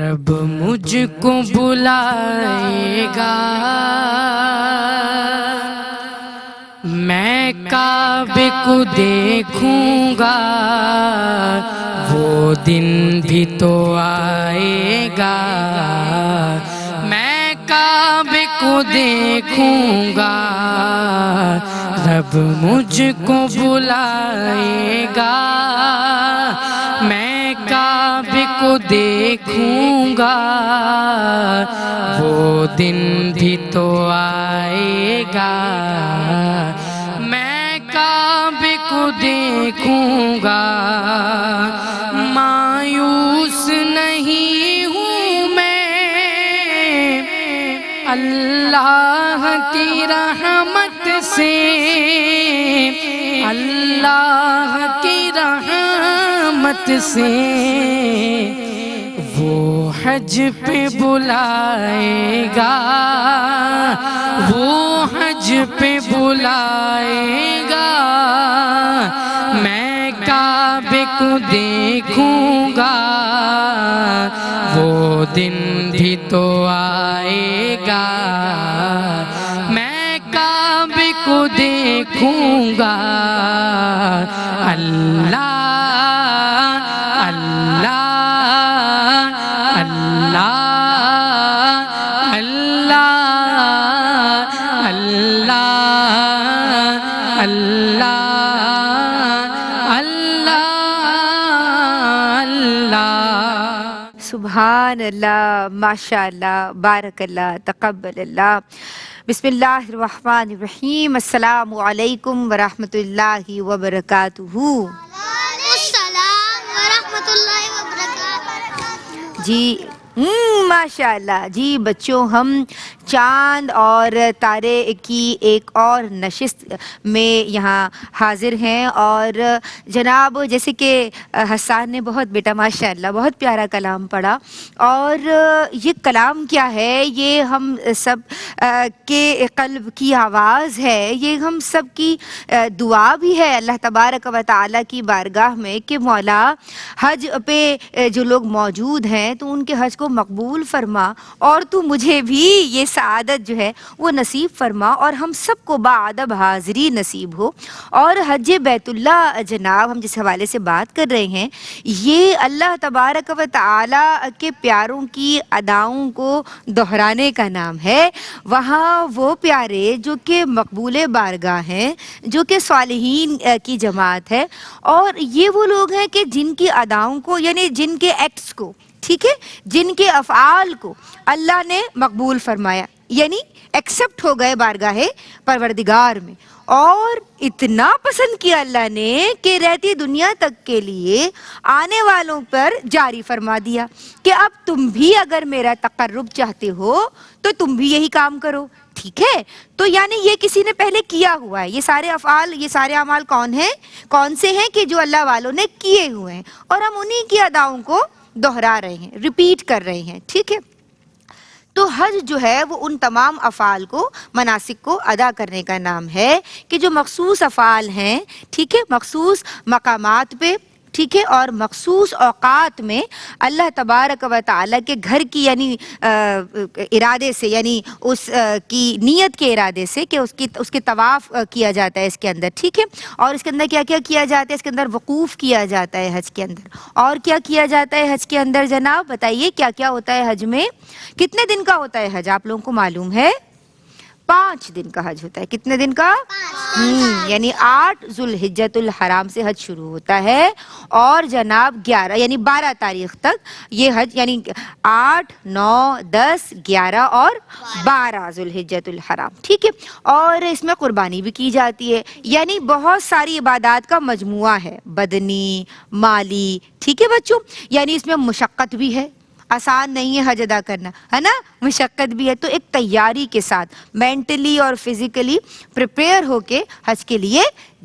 رب مجھ کو بلائے گا، میں کعبے کو دیکھوں گا، وہ دن بھی تو آئے گا، میں کعبے کو دیکھوں گا، رب مجھ کو بلائے گا، میں کعبے کو دیکھوں گا، وہ دن بھی تو آئے گا، میں کعبے کو دیکھوں گا، مایوس نہیں ہوں میں اللہ کی رحمت سے، اللہ کی رحمت سے، وہ حج پہ بلائے گا، وہ حج پہ بلائے گا، میں کعبے کو دیکھوں گا، وہ دن بھی تو آئے گا، میں کعبے کو دیکھوں گا، اللہ اللہ اللہ اللہ اللہ اللہ اللہ۔ سبحان اللہ، ماشاء اللہ، بارک اللہ، تقبل اللہ۔ بسم اللہ الرحمن الرحیم۔ السلام علیکم ورحمۃ اللہ وبرکاتہ۔ وعلیکم السلام ورحمۃ اللہ وبرکاتہ۔ جی ماشاء اللہ۔ جی بچوں، ہم چاند اور تارے کی ایک اور نشست میں یہاں حاضر ہیں، اور جناب جیسے کہ حسان نے بہت بیٹا ماشاء اللہ بہت پیارا کلام پڑھا، اور یہ کلام کیا ہے، یہ ہم سب کے قلب کی آواز ہے، یہ ہم سب کی دعا بھی ہے اللہ تبارک و تعالیٰ کی بارگاہ میں کہ مولا حج پہ جو لوگ موجود ہیں تو ان کے حج کو مقبول فرما، اور تو مجھے بھی یہ سعادت جو ہے وہ نصیب فرما، اور ہم سب کو باادب حاضری نصیب ہو۔ اور حج بیت اللہ جناب ہم جس حوالے سے بات کر رہے ہیں، یہ اللہ تبارک و تعالیٰ کے پیاروں کی اداؤں کو دہرانے کا نام ہے۔ وہاں وہ پیارے جو کہ مقبول بارگاہ ہیں، جو کہ صالحین کی جماعت ہے، اور یہ وہ لوگ ہیں کہ جن کی اداؤں کو، یعنی جن کے ایکٹس کو، ٹھیک ہے، جن کے افعال کو اللہ نے مقبول فرمایا، یعنی ایکسپٹ ہو گئے بارگاہ پروردگار میں، اور اتنا پسند کیا اللہ نے کہ رہتی دنیا تک کے لیے آنے والوں پر جاری فرما دیا کہ اب تم بھی اگر میرا تقرب چاہتے ہو تو تم بھی یہی کام کرو، ٹھیک ہے۔ تو یعنی یہ کسی نے پہلے کیا ہوا ہے، یہ سارے افعال، یہ سارے اعمال کون سے ہیں کہ جو اللہ والوں نے کیے ہوئے ہیں، اور ہم انہی کی اداؤں کو دہرا رہے ہیں، ریپیٹ کر رہے ہیں، ٹھیک ہے۔ تو حج جو ہے وہ ان تمام افعال کو، مناسک کو ادا کرنے کا نام ہے کہ جو مخصوص افعال ہیں، ٹھیک ہے، مخصوص مقامات پہ، ٹھیک ہے، اور مخصوص اوقات میں اللہ تبارک و تعالیٰ کے گھر کی یعنی ارادے سے، یعنی اس کی نیت کے ارادے سے کہ اس کے طواف کیا جاتا ہے اس کے اندر، ٹھیک ہے۔ اور اس کے اندر کیا کیا کیا جاتا ہے، اس کے اندر وقوف کیا جاتا ہے حج کے اندر، اور کیا کیا جاتا ہے حج کے اندر جناب بتائیے کیا کیا ہوتا ہے حج میں؟ کتنے دن کا ہوتا ہے حج آپ لوگوں کو معلوم ہے؟ 5 دن کا حج ہوتا ہے۔ کتنے دن کا؟ یعنی 8 ذوالحجۃ الحرام سے حج شروع ہوتا ہے، اور جناب 11 یعنی 12 تاریخ تک یہ حج، یعنی 8 9 10 11 اور 12 ذوالحجۃ الحرام، ٹھیک ہے۔ اور اس میں قربانی بھی کی جاتی ہے، یعنی بہت ساری عبادات کا مجموعہ ہے، بدنی، مالی، ٹھیک ہے بچوں، یعنی اس میں مشقت بھی ہے، آسان نہیں ہے حج ادا کرنا، ہے نا، مشقت بھی ہے۔ تو ایک تیاری کے ساتھ مینٹلی اور فزیکلی پریپیئر ہو کے حج کے لیے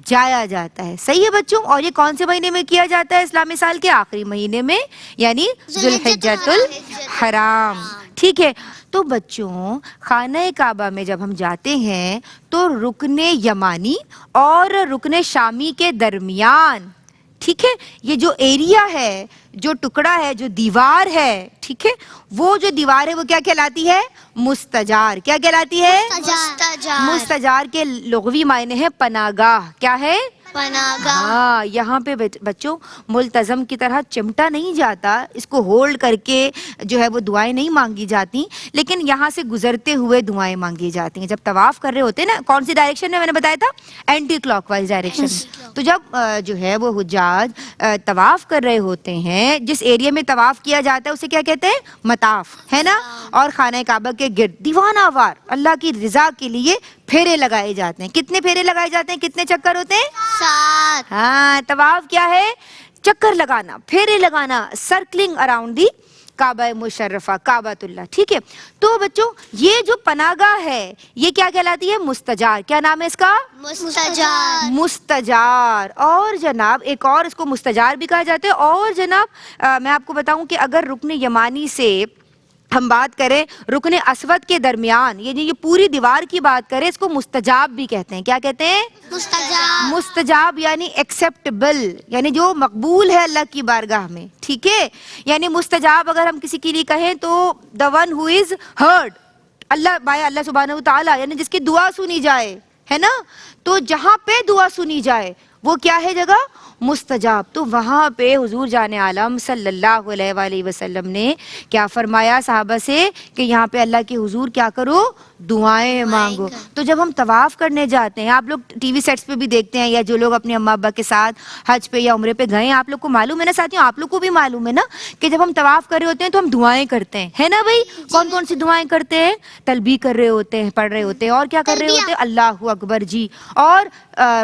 جایا جاتا ہے، صحیح ہے بچوں۔ اور یہ کون سے مہینے میں کیا جاتا ہے؟ اسلامی سال کے آخری مہینے میں، یعنی ذوالحجۃ الحرام، ٹھیک ہے۔ تو بچوں خانہ کعبہ میں جب ہم جاتے ہیں تو رکن یمانی اور رکن شامی کے درمیان، ٹھیک ہے. یہ جو ایریا ہے, جو ٹکڑا ہے, جو دیوار ہے, ٹھیک ہے, وہ جو دیوار ہے وہ کیا کہلاتی ہے؟ مستجار. کیا کہلاتی ہے؟ مستجار کے لغوی معنی ہے پناہ گاہ. کیا ہے؟ پناہ گاہ. ہاں, یہاں پہ بچوں ملتزم کی طرح چمٹا نہیں جاتا, اس کو ہولڈ کر کے جو ہے وہ دعائیں نہیں مانگی جاتی, لیکن یہاں سے گزرتے ہوئے دعائیں مانگی جاتی ہیں. جب طواف کر رہے ہوتے ہیں نا, کون سی ڈائریکشن میں نے بتایا تھا؟ Anticlockwise direction. تو جب جو ہے وہ حجاج طواف کر رہے ہوتے ہیں, جس ایریا میں طواف کیا جاتا ہے اسے کیا کہتے ہیں؟ مطاف, ہے نا. اور خانہ کعبہ کے گرد دیوانہ وار اللہ کی رضا کے لیے پھیرے لگائے جاتے ہیں. کتنے پھیرے لگائے جاتے ہیں؟ کتنے چکر ہوتے ہیں؟ 7. ہاں, طواف کیا ہے؟ چکر لگانا, پھیرے لگانا, سرکلنگ اراؤنڈ دی کعبہ مشرفہ, کعبۃ اللہ. ٹھیک ہے, تو بچوں یہ جو پناہ گاہ ہے یہ کیا کہلاتی ہے؟ مستجار. کیا نام ہے اس کا؟ مستجار. مستجار. اور جناب ایک اور اس کو مستجار بھی کہا جاتا ہے. اور جناب میں آپ کو بتاؤں کہ اگر رکن یمانی سے ہم بات کریں رکن اسود کے درمیان, یہ پوری دیوار کی بات کریں, اس کو مستجاب بھی کہتے ہیں. کیا کہتے ہیں؟ مستجاب. مستجاب یعنی ایکسیپٹیبل, یعنی جو مقبول ہے اللہ کی بارگاہ میں. ٹھیک ہے, یعنی مستجاب اگر ہم کسی کے لیے کہیں تو the one who is heard, اللہ سبحانہ وتعالی, یعنی جس کی دعا سنی جائے, ہے نا. تو جہاں پہ دعا سنی جائے وہ کیا ہے جگہ؟ مستجاب. تو وہاں پہ حضور جان عالم صلی اللہ علیہ وآلہ وسلم نے کیا فرمایا صحابہ سے کہ یہاں پہ اللہ کے حضور کیا کرو؟ دعائیں مانگو. تو جب ہم طواف کرنے جاتے ہیں, آپ لوگ ٹی وی سیٹس پہ بھی دیکھتے ہیں, یا جو لوگ اپنے اماں ابا کے ساتھ حج پہ یا عمرے پہ گئے ہیں, آپ لوگ کو معلوم ہے نا ساتھیوں, آپ لوگ کو بھی معلوم ہے نا کہ جب ہم طواف کر رہے ہوتے ہیں تو ہم دعائیں کرتے ہیں, ہے نا بھائی. کون کون سی دعائیں کرتے ہیں؟ تلبیہ کر رہے ہوتے ہیں, پڑھ رہے ہوتے ہیں, اور کیا کر رہے ہوتے ہیں؟ اللہ اکبر جی, اور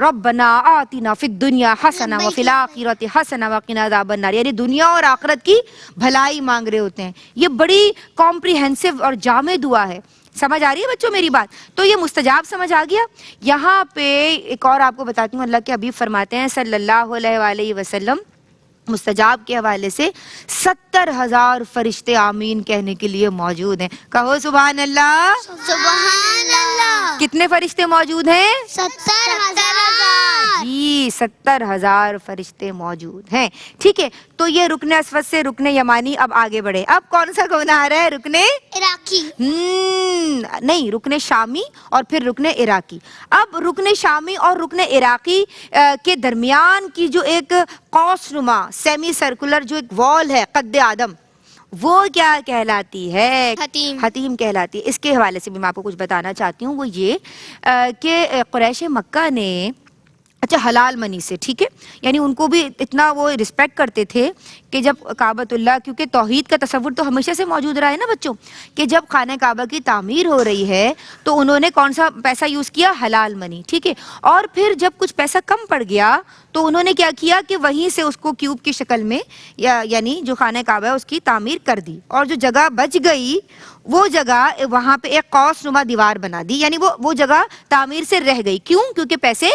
ربنا آتنا فی الدنیا حسنہ وفی الآخرۃ حسنہ وقنا عذاب النار, یعنی دنیا اور آخرت کی بھلائی مانگ رہے ہوتے ہیں. یہ بڑی کمپریہنسو اور جامع دعا ہے. سمجھ آ رہی ہے بچوں میری بات؟ تو یہ مستجاب سمجھ آ گیا. یہاں پہ ایک اور آپ کو بتاتی ہوں, اللہ کے حبیب فرماتے ہیں صلی اللہ علیہ وآلہ وسلم, مستجاب کے حوالے سے 70,000 فرشتے آمین کہنے کے لیے موجود ہیں. کہو سبحان اللہ. سبحان اللہ. کتنے فرشتے موجود ہیں؟ 70,000. جی 70,000 فرشتے موجود ہیں. ٹھیک ہے, تو یہ رکن اسود سے رکن یمانی. اب آگے بڑھے, اب کون سا گنا آ رہا ہے؟ رکن عراقی. نہیں, رکن شامی اور پھر رکن عراقی. اب رکن شامی اور رکن عراقی کے درمیان کی جو ایک قوس نما سیمی سرکولر جو ایک وال ہے قد آدم, وہ کیا کہلاتی ہے؟ حتیم کہلاتی ہے. اس کے حوالے سے بھی میں آپ کو کچھ بتانا چاہتی ہوں. وہ یہ کہ قریش مکہ نے اچھا حلال منی سے, ٹھیک ہے, یعنی ان کو بھی اتنا وہ رسپیکٹ کرتے تھے کہ جب کعبۃ اللہ, کیونکہ توحید کا تصور تو ہمیشہ سے موجود رہا ہے نا بچوں, کہ جب خانہ کعبہ کی تعمیر ہو رہی ہے تو انہوں نے کون سا پیسہ یوز کیا؟ حلال منی. ٹھیک ہے, اور پھر جب کچھ پیسہ کم پڑ گیا تو انہوں نے کیا کیا کہ وہیں سے اس کو کیوب کی شکل میں, یعنی جو خانہ کعبہ ہے اس کی تعمیر کر دی, اور جو جگہ بچ گئی وہ جگہ وہاں پہ ایک قوس نما دیوار بنا دی, یعنی وہ جگہ تعمیر سے رہ گئی. کیوں؟ کیونکہ پیسے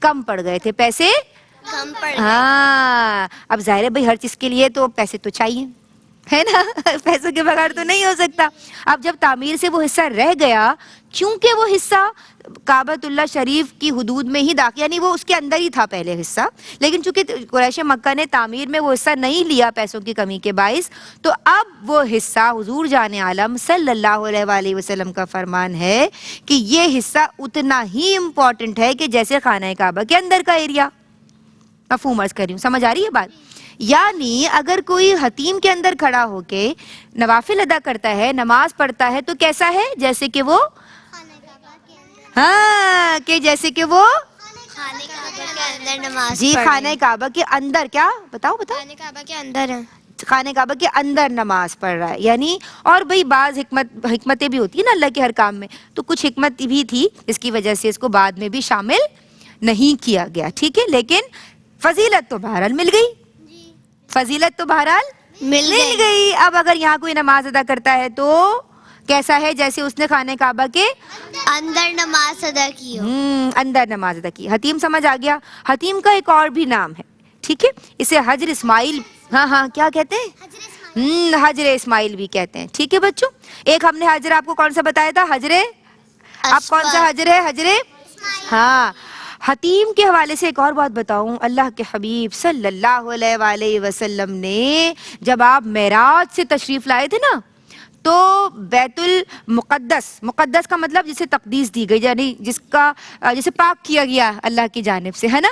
کم پڑ گئے تھے. پیسے کم پڑ گئے. ہاں, اب ظاہر ہے بھائی ہر چیز کے لیے تو پیسے تو چاہیے, ہے نا, پیسوں کے بغیر تو نہیں ہو سکتا. اب جب تعمیر سے وہ حصہ رہ گیا, کیونکہ وہ حصہ کعبۃ اللہ شریف کی حدود میں ہی داخل, یعنی وہ اس کے اندر ہی تھا پہلے حصہ, لیکن چونکہ قریش مکہ نے تعمیر میں وہ حصہ نہیں لیا پیسوں کی کمی کے باعث, تو اب وہ حصہ حضور جان عالم صلی اللہ علیہ وآلہ وسلم کا فرمان ہے کہ یہ حصہ اتنا ہی امپورٹنٹ ہے کہ جیسے خانہ کعبہ کے اندر کا ایریا. مفہوم عرض کر رہی ہوں, سمجھ آ رہی ہے بات؟ یعنی اگر کوئی حتیم کے اندر کھڑا ہو کے نوافل ادا کرتا ہے, نماز پڑھتا ہے, تو کیسا ہے؟ جیسے کہ وہ, ہاں, کہ جیسے کہ وہ خانہ کعبہ کے اندر نماز جی خانہ کعبہ کے اندر, کیا بتاؤ خانہ کعبہ کے اندر ہے, خانہ کعبہ کے اندر نماز پڑھ رہا ہے. یعنی اور بھئی بعض حکمتیں بھی ہوتی ہیں نا اللہ کے ہر کام میں, تو کچھ حکمت بھی تھی جس کی وجہ سے اس کو بعد میں بھی شامل نہیں کیا گیا. ٹھیک ہے, لیکن فضیلت تو بہرحال مل گئی, فضیلت تو بہرحال مل گئی. اب اگر یہاں کوئی نماز ادا کرتا ہے تو کیسا ہے؟ جیسے اس نے خانہ کعبہ کے اندر نماز ادا کی ہو. اندر نماز ادا کی. حتیم سمجھ آ گیا. حتیم کا ایک اور بھی نام ہے, ٹھیک ہے, اسے حجر اسماعیل, ہاں کیا کہتے ہیں؟ حجر اسماعیل بھی کہتے ہیں. ٹھیک ہے بچوں, ایک ہم نے حجر آپ کو کون سا بتایا تھا؟ حجر, آپ کون سا حجر ہے؟ حجر, ہاں, حتیم کے حوالے سے ایک اور بات بتاؤں، اللہ کے حبیب صلی اللہ علیہ وآلہ وسلم نے جب آپ معراج سے تشریف لائے تھے نا تو بیت المقدس، مقدس کا مطلب جسے تقدیس دی گئی، یعنی جسے پاک کیا گیا اللہ کی جانب سے، ہے نا.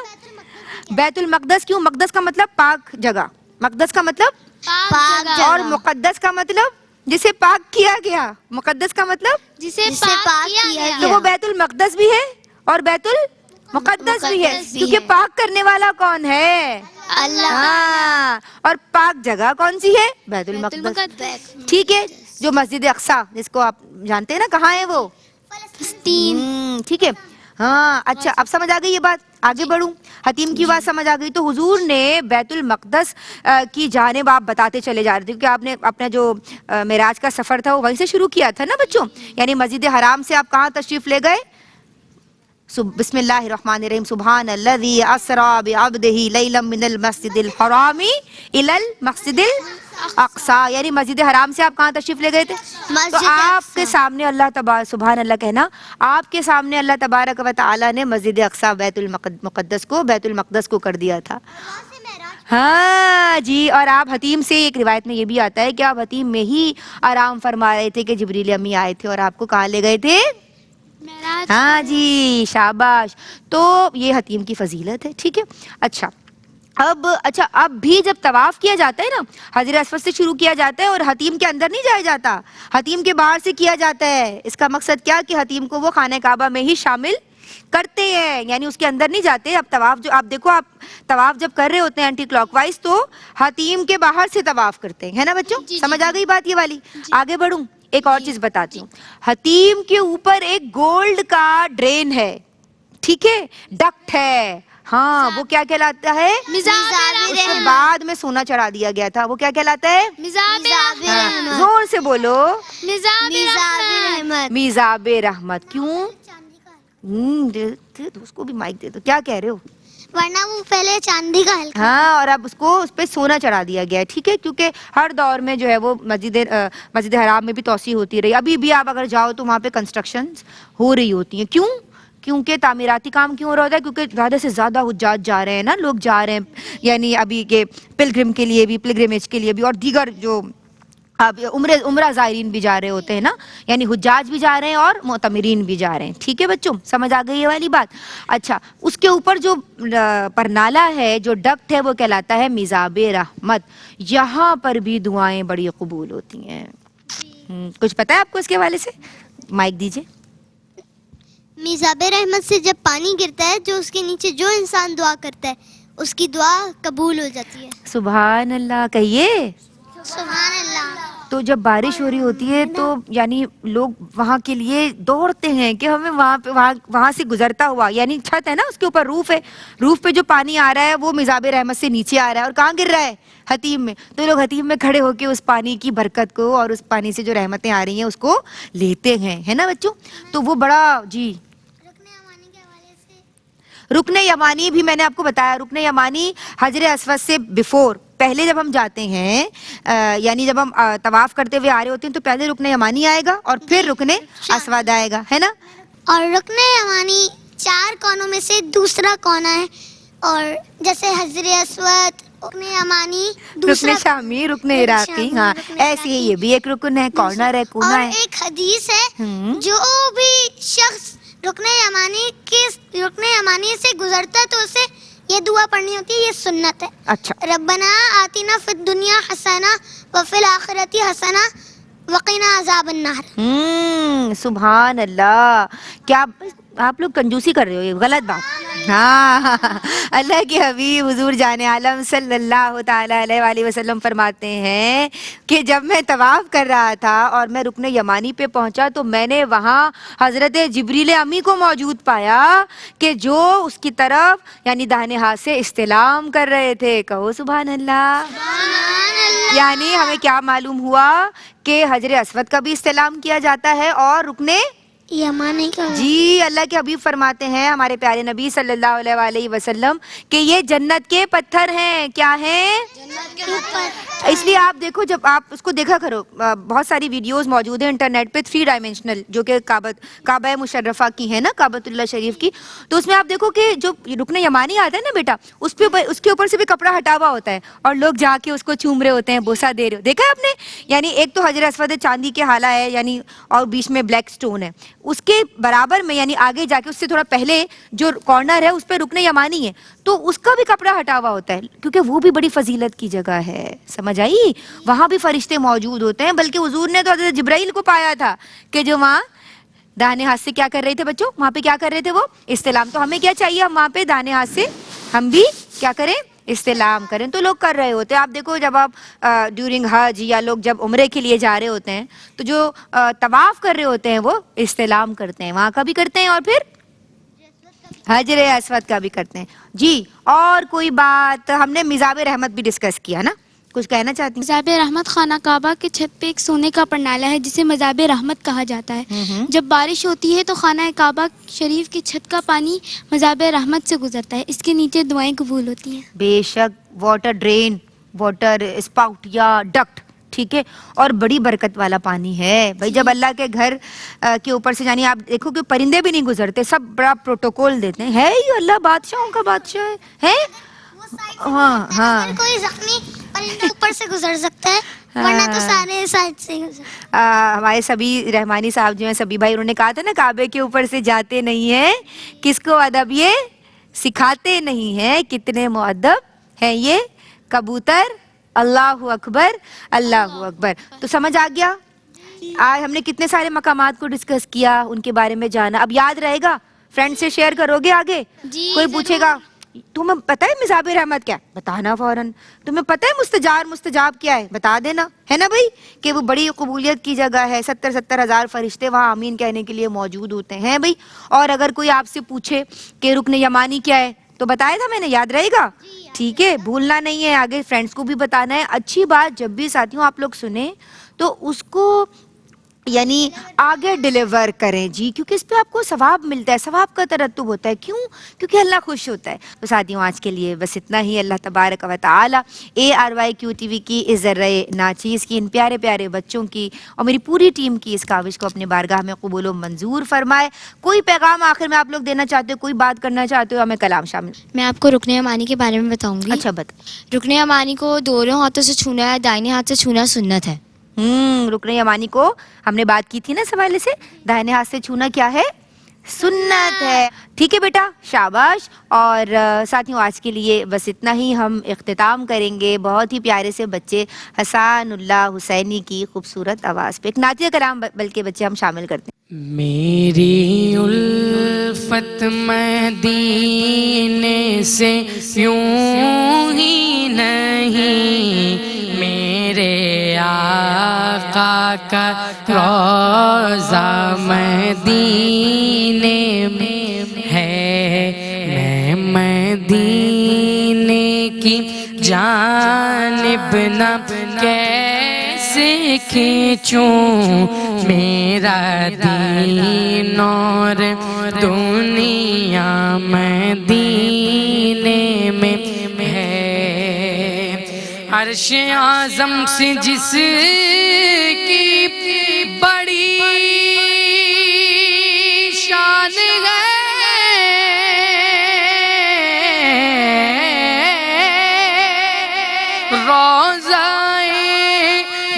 بیت المقدس کیوں؟ مقدس کا مطلب پاک جگہ، مقدس کا مطلب پاک اور جگہ. مقدس کا مطلب جسے پاک کیا گیا، مقدس کا مطلب جسے پاک کیا تو گیا. وہ بیت المقدس بھی ہے اور بیت المقدس بھی ہے، مقدس بھی کیونکہ ہے. پاک کرنے والا کون ہے؟ اللہ. ہاں. اور پاک جگہ کون سی ہے؟ بیت المقدس. ٹھیک ہے، جو مسجد اقصیٰ جس کو آپ جانتے ہیں نا، کہاں ہے وہ؟ فلسطین. ٹھیک ہے. ہاں اچھا، اب سمجھ آ گئی یہ بات. آگے بڑھوں، حتیم کی بات سمجھ آ گئی تو حضور نے بیت المقدس کی جانب آپ بتاتے چلے جا رہے تھے، کیونکہ آپ نے اپنا جو معراج کا سفر تھا وہ وہیں سے شروع کیا تھا نا بچوں. یعنی مسجد حرام سے آپ کہاں تشریف لے گئے؟ بسم اللہ الرحمن الرحیم. سبحان الذی اسریٰ بعبدہ لیلا من المسجد الحرام الی المسجد الاقصیٰ. یعنی مسجد حرام سے آپ کہاں تشریف لے گئے تھے؟ تو آپ کے سامنے اللہ سبحان اللہ کہنا، آپ کے سامنے اللہ تبارک و تعالی نے مسجد اقصیٰ بیت المقدس کو کر دیا تھا. ہاں جی. اور آپ حتیم سے، ایک روایت میں یہ بھی آتا ہے کہ آپ حتیم میں ہی آرام فرما رہے تھے کہ جبریل امی آئے تھے اور آپ کو کہاں لے گئے تھے؟ ہاں جی، شاباش. تو یہ حتیم کی فضیلت ہے. ٹھیک ہے. اچھا اب بھی جب طواف کیا جاتا ہے نا، حجر اسود سے شروع کیا جاتا ہے اور حتیم کے اندر نہیں جایا جاتا، حتیم کے باہر سے کیا جاتا ہے. اس کا مقصد کیا کہ حتیم کو وہ خانہ کعبہ میں ہی شامل کرتے ہیں، یعنی اس کے اندر نہیں جاتے. اب طواف جو آپ دیکھو، آپ طواف جب کر رہے ہوتے ہیں اینٹی کلاک وائز تو حتیم کے باہر سے طواف کرتے ہیں، ہے نا بچوں؟ سمجھ آ گئی بات یہ والی. آگے بڑھوں، ایک اور چیز بتاتی ہوں. حتیم کے اوپر ایک گولڈ کا ڈرین ہے، ٹھیک ہے، ڈکٹ ہے. ہاں، وہ کیا کہلاتا ہے؟ اس کے بعد میں سونا چڑھا دیا گیا تھا. وہ کیا کہلاتا ہے؟ ہاں، زور سے بولو. میزاب رحمت. کیوں؟ اس کو بھی مائک دے دو. کیا کہہ رہے ہو؟ ورنہ وہ پہلے چاندی کا حلقہ. ہاں، اور اب اس پہ سونا چڑھا دیا گیا ہے. ٹھیک ہے، کیونکہ ہر دور میں جو ہے وہ مسجد حرام میں بھی توسیع ہوتی رہی. ابھی بھی آپ اگر جاؤ تو وہاں پہ کنسٹرکشن ہو رہی ہوتی ہیں. کیونکہ تعمیراتی کام کیوں ہو رہا ہوتا ہے؟ کیونکہ زیادہ سے زیادہ حجاج جا رہے ہیں نا، لوگ جا رہے ہیں، یعنی ابھی کے پلگرم کے لیے بھی، پلگرمیج کے لیے بھی، اور دیگر جو اب عمرہ زائرین بھی جا رہے ہوتے ہیں نا، یعنی حجاج بھی جا رہے ہیں اور معتمرین بھی جا رہے ہیں. ٹھیک ہے بچوں، سمجھ آ گئی یہ والی بات. اچھا، اس کے اوپر جو پرنالہ ہے، جو ڈکٹ ہے، وہ کہلاتا ہے میزاب رحمت. یہاں پر بھی دعائیں بڑی قبول ہوتی ہیں. کچھ پتہ ہے آپ کو اس کے حوالے سے؟ مائک دیجیے. میزاب رحمت سے جب پانی گرتا ہے، جو اس کے نیچے جو انسان دعا کرتا ہے اس کی دعا قبول ہو جاتی ہے. سبحان اللہ کہیے. سبحان اللہ. تو جب بارش ہو رہی ہوتی ہے تو یعنی لوگ وہاں کے لیے دوڑتے ہیں کہ ہمیں وہاں سے گزرتا ہوا، یعنی چھت ہے نا، اس کے اوپر روف ہے، روف پہ جو پانی آ رہا ہے وہ میزاب رحمت سے نیچے آ رہا ہے اور کہاں گر رہا ہے؟ حتیم میں. تو لوگ حتیم میں کھڑے ہو کے اس پانی کی برکت کو اور اس پانی سے جو رحمتیں آ رہی ہیں اس کو لیتے ہیں، ہے نا بچوں؟ تو وہ بڑا جی. رکن یمانی بھی میں نے آپ کو بتایا. رکن یمانی حجر اسود سے بیفور، پہلے جب ہم جاتے ہیں، یعنی جب ہم طواف کرتے ہوئے آ رہے ہوتے ہیں تو پہلے رکن یمانی آئے گا اور پھر رکن اسود آئے گا، ہے نا؟ اور رکن یمانی 4 کونوں میں سے دوسرا کونا ہے، اور جیسے حجر اسود، رکن یمانی، رکن شامی، رکن عراقی. ہاں، ایسے ہی یہ بھی ایک رکن ہے، کارنر ہے، کونا ہے. اور ایک حدیث ہے، جو بھی شخص رکن یمانی سے گزرتا ہے تو اسے یہ دعا پڑھنی ہوتی ہے، یہ سنت ہے. اچھا. ربنا آتنا فی الدنیا حسنہ وفی الآخرۃ حسنہ وقنا عذاب النار. سبحان اللہ. کیا آپ لوگ کنجوسی کر رہے ہو؟ یہ غلط بات. ہاں، اللہ کے حبیب حضور جان عالم صلی اللہ تعالی علیہ وآلہ وسلم فرماتے ہیں کہ جب میں طواف کر رہا تھا اور میں رکن یمانی پہ پہنچا تو میں نے وہاں حضرت جبریل امی کو موجود پایا کہ جو اس کی طرف یعنی داہنے ہاتھ سے استلام کر رہے تھے. کہو سبحان اللہ. یعنی ہمیں کیا معلوم ہوا کہ حجر اسود کا بھی استلام کیا جاتا ہے اور رکن یمانی کا. جی. اللہ کے حبیب فرماتے ہیں ہمارے پیارے نبی صلی اللہ علیہ وآلہ وسلم کہ یہ جنت کے پتھر ہیں. کیا ہیں؟ اس لیے آپ دیکھو جب آپ اس کو دیکھا کرو بہت ساری ویڈیوز موجود ہیں انٹرنیٹ پہ 3 ڈائمینشنل جو کہ کعبہ مشرفہ کی ہے نا کعبۃ اللہ شریف کی. تو اس میں آپ دیکھو کہ جو رکن یمانی آتا ہے نا بیٹا اس کے اوپر سے بھی کپڑا ہٹا ہوا ہوتا ہے اور لوگ جا کے اس کو چوم رہے ہوتے ہیں بوسہ دے رہے ہو. دیکھا ہے آپ نے؟ یعنی ایک تو حجر اسود چاندی کے حالہ ہے یعنی اور بیچ میں بلیک سٹون ہے. اس کے برابر میں یعنی آگے جا کے اس سے تھوڑا پہلے جو کارنر ہے اس پہ رکن یمانی ہے تو اس کا بھی کپڑا ہٹا ہوا ہوتا ہے کیونکہ وہ بھی بڑی فضیلت کی جگہ ہے. سمجھ آئی؟ وہاں بھی فرشتے موجود ہوتے ہیں. بلکہ حضور نے تو حضرت جبرائیل کو پایا تھا کہ جو وہاں داہنے ہاتھ سے کیا کر رہے تھے بچوں؟ وہاں پہ کیا کر رہے تھے وہ؟ استلام. تو ہمیں کیا چاہیے؟ ہم وہاں پہ داہنے ہاتھ سے ہم بھی کیا کریں؟ استلام کریں. تو لوگ کر رہے ہوتے ہیں. آپ دیکھو جب آپ ڈیورنگ حج یا لوگ جب عمرے کے لیے جا رہے ہوتے ہیں تو جو طواف کر رہے ہوتے ہیں وہ استلام کرتے ہیں. وہاں کا بھی کرتے ہیں اور پھر حجر اسود کا بھی کرتے ہیں. جی اور کوئی بات؟ ہم نے مزاب رحمت بھی ڈسکس کیا نا, کچھ کہنا چاہتی ہیں؟ مزاب رحمت خانہ کعبہ کے چھت پہ ایک سونے کا پرنالہ ہے جسے مزاب رحمت کہا جاتا ہے. جب بارش ہوتی ہے تو خانہ کعبہ شریف کی چھت کا پانی مزاب رحمت سے گزرتا ہے. اس کے نیچے دعائیں قبول ہوتی ہیں. بے شک واٹر ڈرین, واٹر اسپاؤٹ یا ڈکٹ, ٹھیک ہے, اور بڑی برکت والا پانی ہے بھائی. جب اللہ کے گھر کے اوپر سے یعنی آپ دیکھو کہ پرندے بھی نہیں گزرتے, سب بڑا پروٹوکول دیتے ہیں. ہے یہ اللہ بادشاہوں کا بادشاہ ہے. ہاں ہاں, اگر کوئی زخمی پرندہ اوپر سے گزر سکتا ہے ورنہ تو سارے سائڈ سے گزر. ہمارے سبھی رحمانی صاحب جو ہیں سبھی بھائی انہوں نے کہا تھا نا کعبے کے اوپر سے جاتے نہیں ہیں, کس کو ادب یہ سکھاتے نہیں ہیں, کتنے مؤدب ہیں یہ کبوتر. اللہ اکبر اللہ اکبر. تو سمجھ آ گیا؟ آج ہم نے کتنے سارے مقامات کو ڈسکس کیا, ان کے بارے میں جانا. اب یاد رہے گا؟ فرینڈ سے شیئر کرو گے آگے؟ کوئی پوچھے گا تمہیں پتہ ہے مزاب رحمت کیا ہے؟ بتانا فوراً. تمہیں پتہ ہے مستجاب کیا ہے؟ بتا دینا, ہے نا بھائی, کہ وہ بڑی قبولیت کی جگہ ہے. 70 ہزار فرشتے وہاں آمین کہنے کے لیے موجود ہوتے ہیں بھائی. اور اگر کوئی آپ سے پوچھے کہ رکن یمانی کیا ہے تو بتایا تھا میں نے, یاد رہے گا؟ ٹھیک ہے, بھولنا نہیں ہے, آگے فرینڈس کو بھی بتانا ہے. اچھی بات جب بھی ساتھیوں آپ لوگ سنیں تو اس کو یعنی آگے ڈیلیور کریں جی, کیونکہ اس پہ آپ کو ثواب ملتا ہے, ثواب کا ترتب ہوتا ہے. کیوں؟ کیونکہ اللہ خوش ہوتا ہے. تو ساتھیوں آج کے لیے بس اتنا ہی. اللہ تبارک و تعالی ARYQ TV کی اس ذرہ ناچیز کی, ان پیارے پیارے بچوں کی اور میری پوری ٹیم کی اس کاوش کو اپنے بارگاہ میں قبول و منظور فرمائے. کوئی پیغام آخر میں آپ لوگ دینا چاہتے ہو, کوئی بات کرنا چاہتے ہو, ہمیں کلام شامل؟ میں آپ کو رکن یمانی کے بارے میں بتاؤں گی. اچھا بتا. رکن یمانی کو دونوں ہاتھوں سے چھونا ہے, دائیں ہاتھ سے چھونا سنت ہے. رکن یمانی کو ہم نے بات کی تھی نا اس حوالے سے, دائیں ہاتھ سے چھونا کیا ہے؟ سنت ہے. ٹھیک ہے بیٹا, شاباش. اور ساتھیوں آج کے لیے بس اتنا ہی. ہم اختتام کریں گے بہت ہی پیارے سے بچے حسان اللہ حسینی کی خوبصورت آواز پہ. ایک نعتیہ کلام بلکہ بچے ہم شامل کرتے ہیں. میری الفت مدینے سے یوں ہی نہیں, میرے آقا کا روضہ مدینے میں ہے. میں مدینے کی جانب نہ کیسے کھینچوں, میرا دین اور دنیا مدینے میں ہے. عرش اعظم سے جس کی بڑی شان ہے, روضہ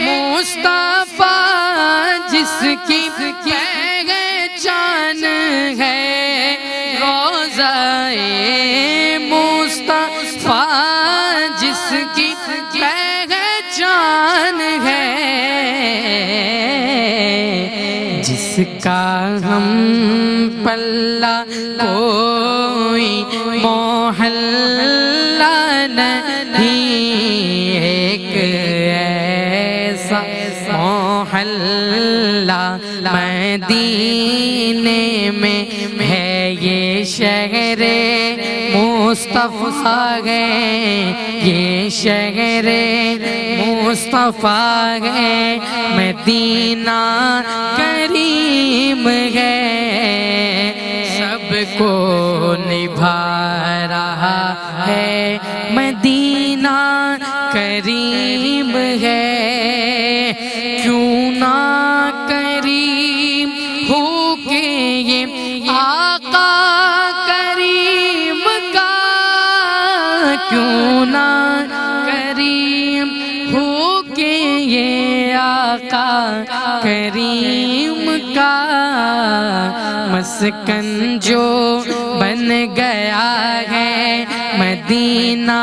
مصطفیٰ جس کی پہچان ہے, روضہ مصطفیٰ جس کی پہچان ہے, جس کا ہم پلہ کوئی محلہ نہیں, ایک ایسا محلہ مدینے میں ہے. یہ شہر مصطفیٰ ہے, یہ شہر مصطفیٰ ہے, مدینہ کریم ہے, سب کو نبھا رہا ہے مدینہ کریم ہے، کیوں نہ کریم ہو کے یہ آقا کریم کا، کیوں نہ کریم ہو کے یہ آقا کریم کا، مسکن جو بن گیا ہے مدینہ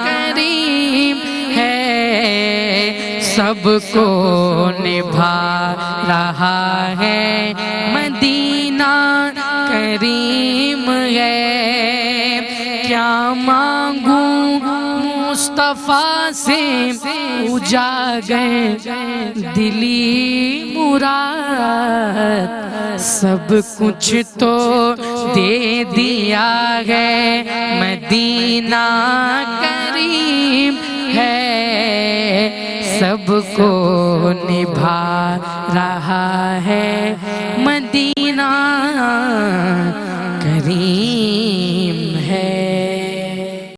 کریم ہے، سب کو نبھا رہا ہے مدینہ کریم ہے، کیا مانگوں مصطفیٰ سے اجاگر دلی مراد، سب کچھ تو دے دیا ہے مدینہ کریم ہے، سب کو نبھا رہا ہے مدینہ کریم